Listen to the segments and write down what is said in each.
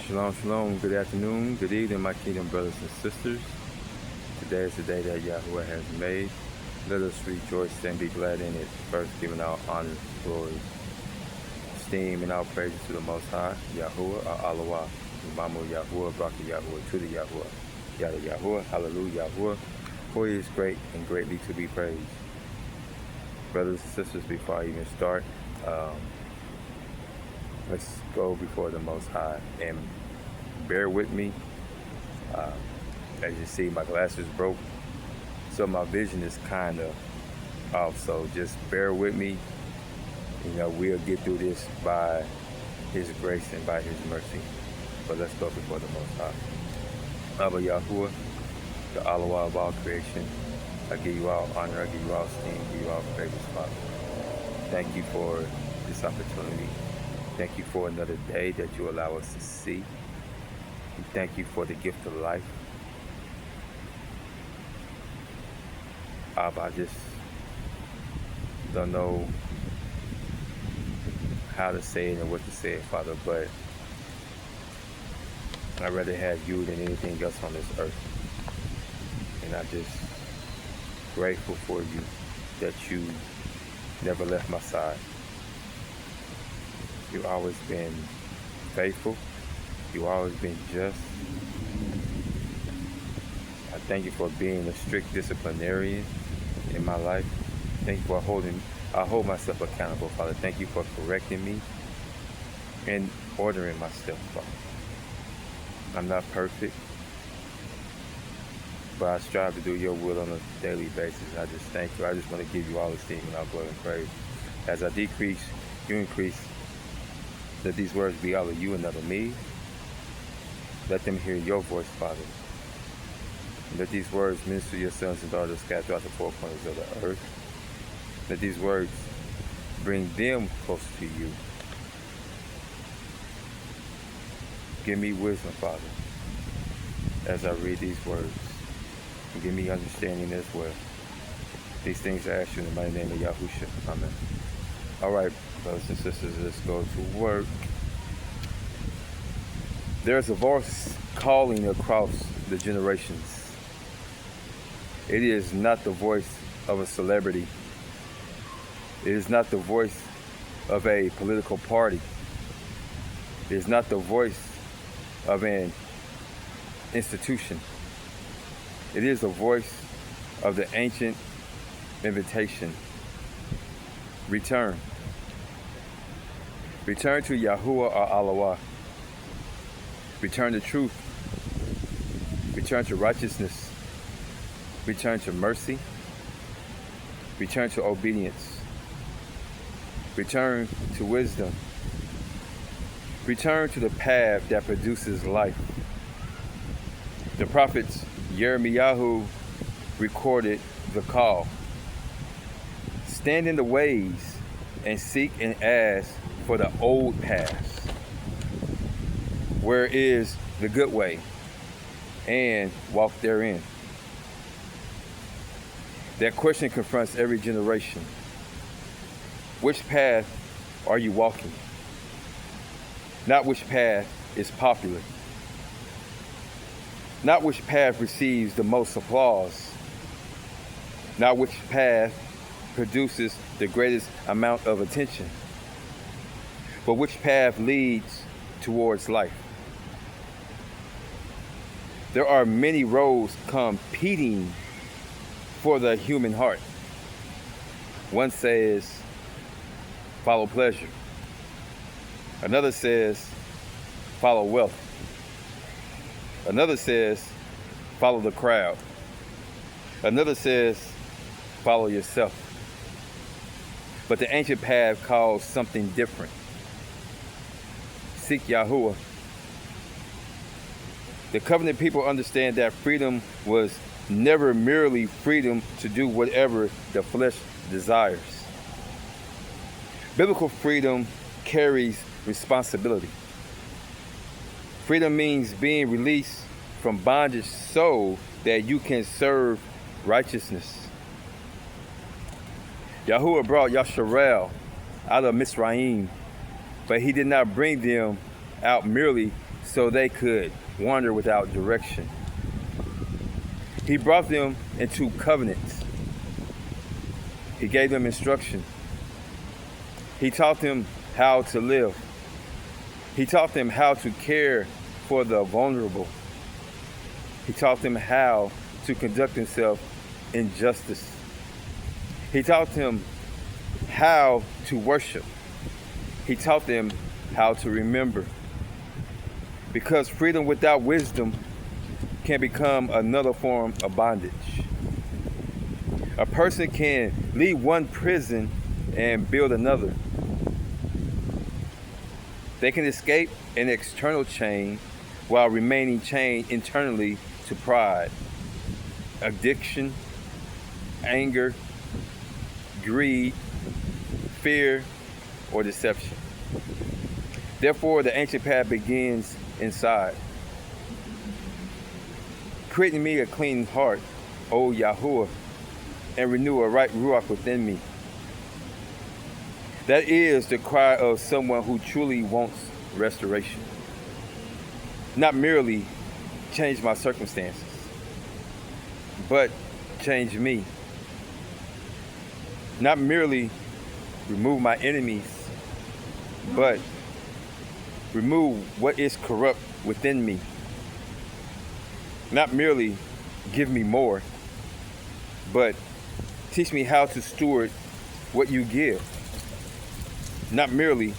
Shalom, shalom. Good afternoon, good evening, my kingdom brothers and sisters. Today is the day that Yahuwah has made. Let us rejoice and be glad in it. First, giving our honor, glory, esteem, and our praises to the Most High, Yahuwah, our Alawah, Mamu Yahuwah, Braka Yahuwah, to the Yahuwah, Yada Yahuwah, Hallelujah Yahuwah, for He is great and greatly to be praised. Brothers and sisters, before I even start, let's go before the Most High and bear with me. As you see, my glasses broke, so my vision is kind of off. So just bear with me. We'll get through this by His grace and by His mercy. But let's go before the Most High. Abba Yahuwah, the Allah of all creation, I give you all honor, I give you all esteem, I give you all praises, Father. Thank you for this opportunity. Thank you for another day that you allow us to see. We thank you for the gift of life. Abba, I just don't know how to say it and what to say, Father, but I'd rather have you than anything else on this earth. And I'm just grateful for you that you never left my side. You've always been faithful. You've always been just. I thank you for being a strict disciplinarian in my life. Thank you for I hold myself accountable, Father. Thank you for correcting me and ordering my steps, Father. I'm not perfect, but I strive to do your will on a daily basis. I just thank you. I just want to give you all esteem and all glory and praise. As I decrease, you increase. Let these words be all of you and none of me. Let them hear your voice, Father. Let these words minister to your sons and daughters scattered throughout the four corners of the earth. Let these words bring them close to you. Give me wisdom, Father, as I read these words. And give me understanding as well. These things I ask you in the mighty name of Yahushua. Amen. All right, brothers and sisters, let's go to work. There's a voice calling across the generations. It is not the voice of a celebrity. It is not the voice of a political party. It is not the voice of an institution. It is the voice of the ancient invitation. Return. Return to Yahuwah or Allah. Return to truth. Return to righteousness. Return to mercy. Return to obedience. Return to wisdom. Return to the path that produces life. The prophets Yirmiyahu recorded the call. Stand in the ways and seek and ask for the old paths. Where is the good way? And walk therein. That question confronts every generation. Which path are you walking? Not which path is popular. Not which path receives the most applause. Not which path produces the greatest amount of attention. But which path leads towards life? There are many roads competing for the human heart. One says, follow pleasure. Another says, follow wealth. Another says, follow the crowd. Another says, follow yourself. But the ancient path calls something different. Seek Yahuwah. The covenant people understand that freedom was never merely freedom to do whatever the flesh desires. Biblical freedom carries responsibility. Freedom means being released from bondage so that you can serve righteousness. Yahuwah brought Yasharel out of Mizraim, but he did not bring them out merely so they could wander without direction. He brought them into covenants. He gave them instruction. He taught them how to live. He taught them how to care for the vulnerable. He taught them how to conduct themselves in justice. He taught them how to worship. He taught them how to remember. Because freedom without wisdom can become another form of bondage. A person can leave one prison and build another. They can escape an external chain while remaining chained internally to pride, addiction, anger, greed, fear, or deception. Therefore, the ancient path begins inside. Create in me a clean heart, O Yahuwah, and renew a right ruach within me. That is the cry of someone who truly wants restoration. Not merely change my circumstances, but change me. Not merely remove my enemies, but remove what is corrupt within me. Not merely give me more, but teach me how to steward what you give. Not merely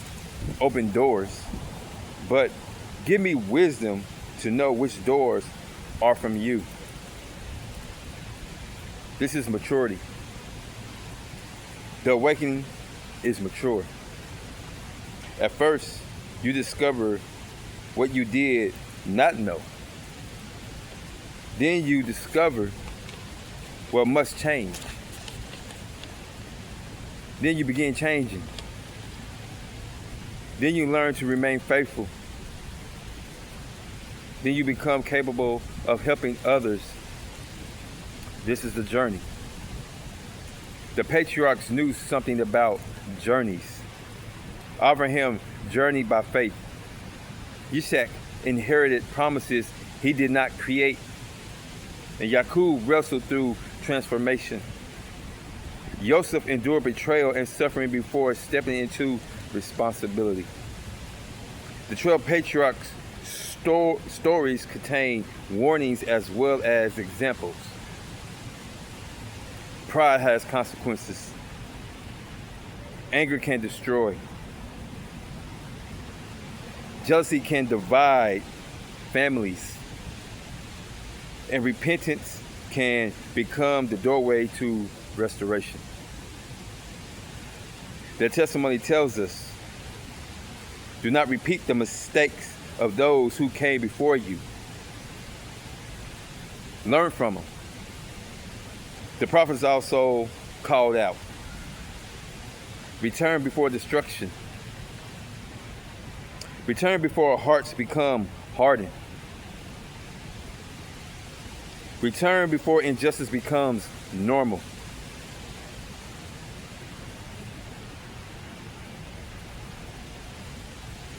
open doors, but give me wisdom to know which doors are from you. This is maturity. The awakening is mature. At first, you discover what you did not know. Then you discover what must change. Then you begin changing. Then you learn to remain faithful. Then you become capable of helping others. This is the journey. The patriarchs knew something about journeys. Abraham journeyed by faith. Isaac inherited promises he did not create. And Yaqub wrestled through transformation. Joseph endured betrayal and suffering before stepping into responsibility. The 12 patriarchs' stories contain warnings as well as examples. Pride has consequences. Anger can destroy. Jealousy can divide families. And repentance can become the doorway to restoration. Their testimony tells us, do not repeat the mistakes of those who came before you. Learn from them. The prophets also called out, return before destruction. Return before our hearts become hardened. Return before injustice becomes normal.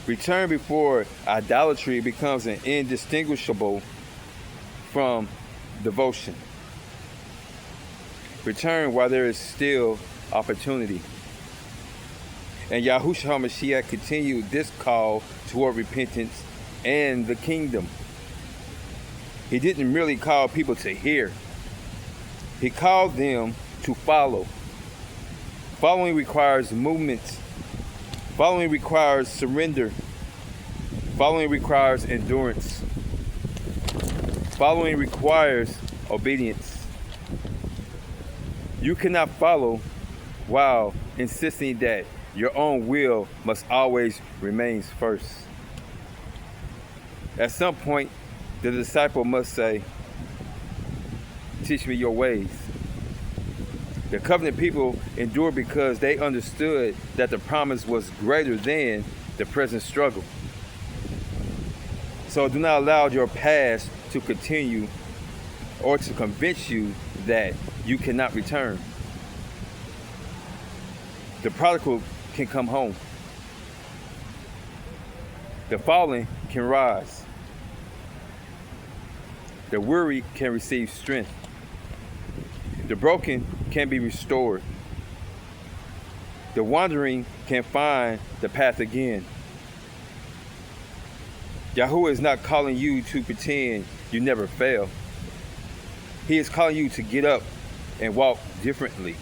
Return before idolatry becomes an indistinguishable from devotion. Return while there is still opportunity. And Yahushua HaMashiach continued this call toward repentance and the kingdom. He didn't merely call people to hear. He called them to follow. Following requires movement. Following requires surrender. Following requires endurance. Following requires obedience. You cannot follow while insisting that your own will must always remain first. At some point, the disciple must say, teach me your ways. The covenant people endured because they understood that the promise was greater than the present struggle. So do not allow your past to continue or to convince you that you cannot return. The prodigal can come home. The fallen can rise. The weary can receive strength. The broken can be restored. The wandering can find the path again. Yahuwah is not calling you to pretend you never fail. He is calling you to get up and walk differently.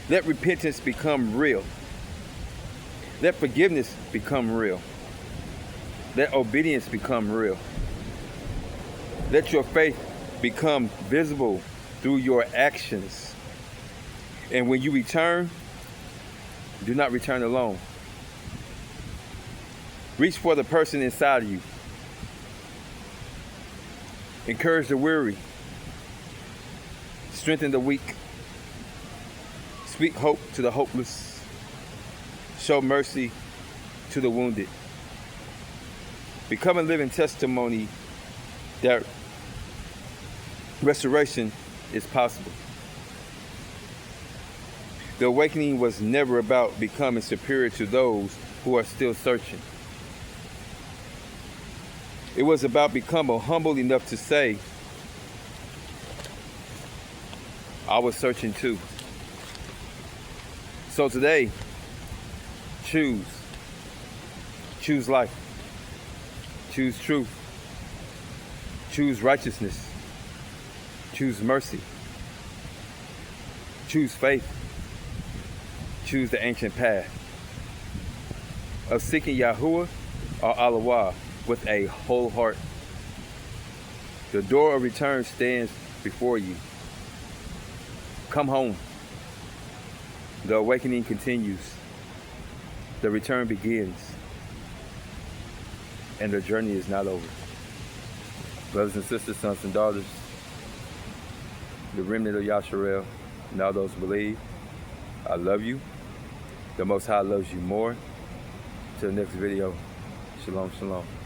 Let repentance become real. Let forgiveness become real. Let obedience become real. Let your faith become visible through your actions. And when you return, do not return alone. Reach for the person inside of you. Encourage the weary. Strengthen the weak. Speak hope to the hopeless. Show mercy to the wounded. Become a living testimony that restoration is possible. The awakening was never about becoming superior to those who are still searching. It was about becoming humble enough to say, I was searching too. So today, choose. Choose life. Choose truth. Choose righteousness. Choose mercy. Choose faith. Choose the ancient path of seeking Yahuwah or Allah with a whole heart. The door of return stands before you. Come home. The awakening continues. The return begins. And the journey is not over. Brothers and sisters, sons and daughters, the remnant of Yasharel, and all those who believe, I love you. The Most High loves you more. Till the next video, shalom, shalom.